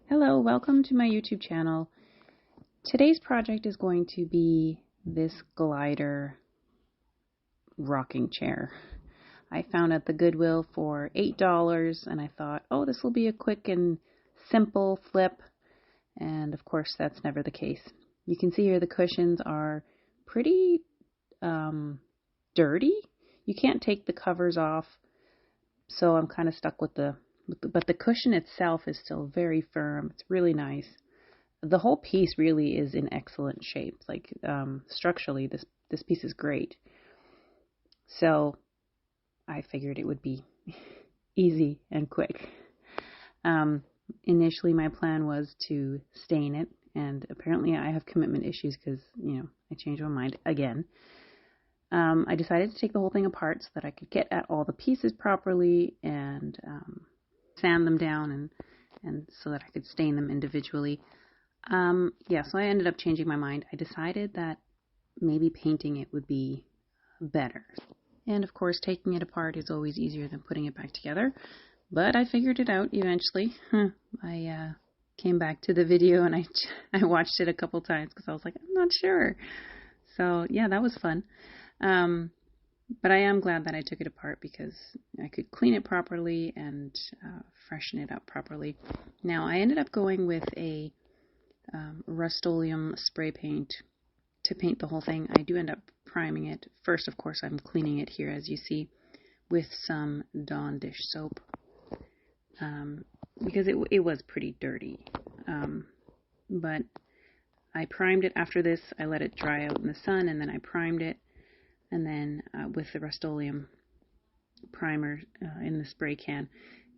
Hello, welcome to my YouTube channel. Today's project is going to be this glider rocking chair. I found at the Goodwill for $8 and I thought, oh, this will be a quick and simple flip. And of course, that's never the case. You can see here the cushions are pretty dirty. You can't take the covers off, so I'm kind of stuck with but the cushion itself is still very firm. It's really nice. The whole piece really is in excellent shape. Like structurally, this piece is great. So I figured it would be easy and quick. Initially, my plan was to stain it, and apparently I have commitment issues because, I changed my mind again. I decided to take the whole thing apart so that I could get at all the pieces properly and sand them down and so that I could stain them individually. So I ended up changing my mind. I decided that maybe painting it would be better. And of course, taking it apart is always easier than putting it back together. But I figured it out eventually. I came back to the video and I watched it a couple times because I was like, I'm not sure. So yeah, that was fun. But I am glad that I took it apart because I could clean it properly and freshen it up properly. Now, I ended up going with a Rust-Oleum spray paint to paint the whole thing. I do end up priming it. First, of course, I'm cleaning it here, as you see, with some Dawn dish soap because it was pretty dirty. But I primed it after this. I let it dry out in the sun, and then I primed it. And then with the Rust-Oleum primer in the spray can.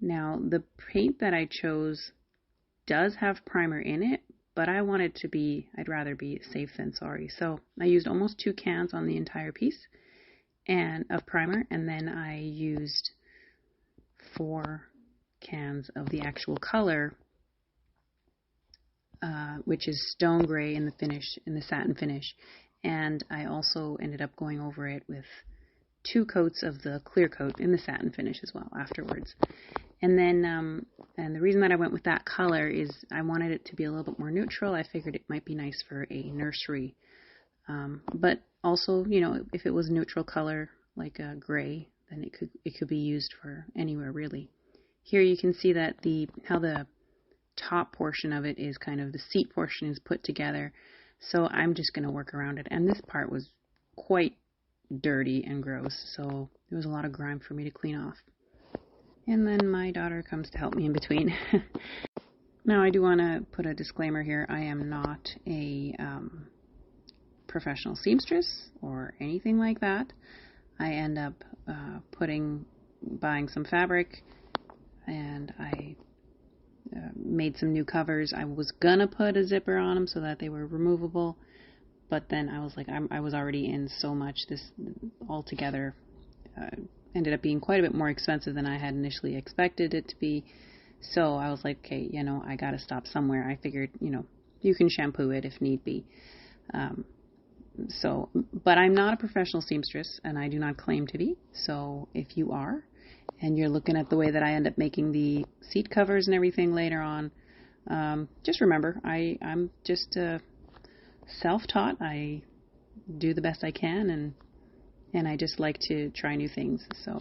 Now, the paint that I chose does have primer in it, but I wanted to be, I'd rather be safe than sorry. So I used almost 2 cans on the entire piece and of primer, and then I used 4 cans of the actual color, which is stone gray in the finish, in the satin finish. And I also ended up going over it with 2 coats of the clear coat in the satin finish as well afterwards. And then, and the reason that I went with that color is I wanted it to be a little bit more neutral. I figured it might be nice for a nursery. But also, if it was neutral color, like a gray, then it could be used for anywhere really. Here you can see that how the top portion of it is kind of, the seat portion is put together. So I'm just going to work around it. And this part was quite dirty and gross, so there was a lot of grime for me to clean off. And then my daughter comes to help me in between. Now, I do want to put a disclaimer here. I am not a professional seamstress or anything like that. I end up buying some fabric, and I made some new covers. I was gonna put a zipper on them so that they were removable, but then I was like, I was already in so much. This altogether ended up being quite a bit more expensive than I had initially expected it to be. So I was like, okay, I gotta stop somewhere. I figured, you can shampoo it if need be. But I'm not a professional seamstress, and I do not claim to be. So if you are, and you're looking at the way that I end up making the seat covers and everything later on, just remember, I'm just self-taught. I do the best I can, and I just like to try new things. So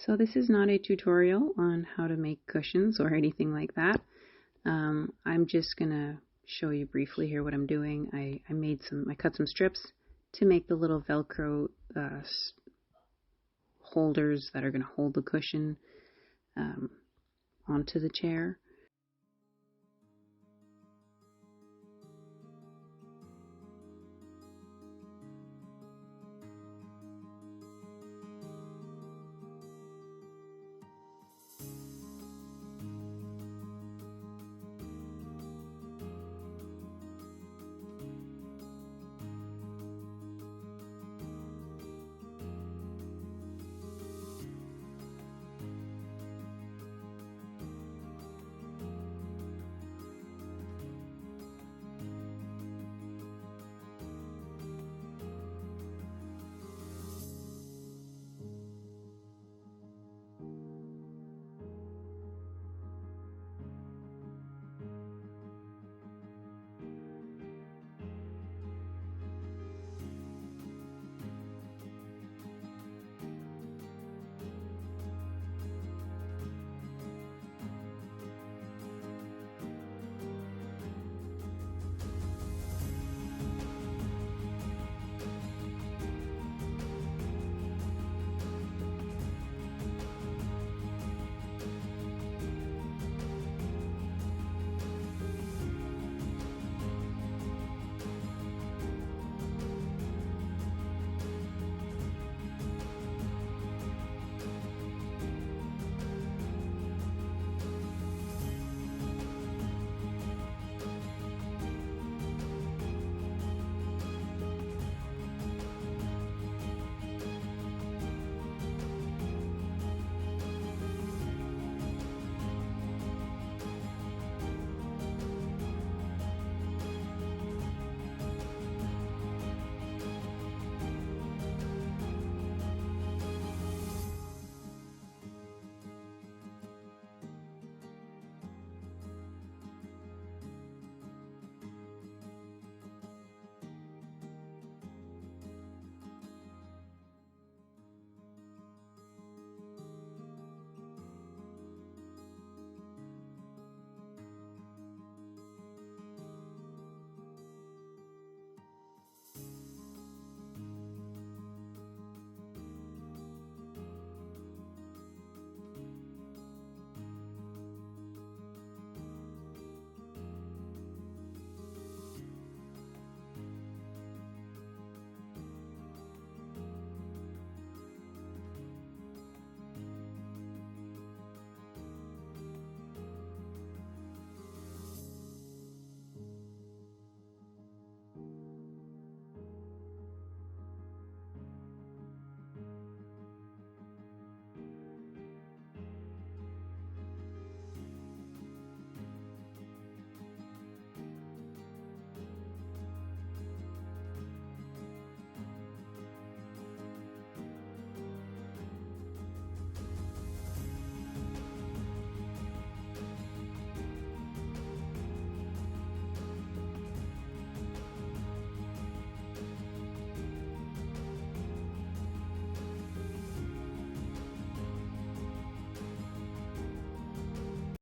So this is not a tutorial on how to make cushions or anything like that. I'm just gonna show you briefly here what I'm doing. I cut some strips to make the little Velcro holders that are gonna hold the cushion onto the chair.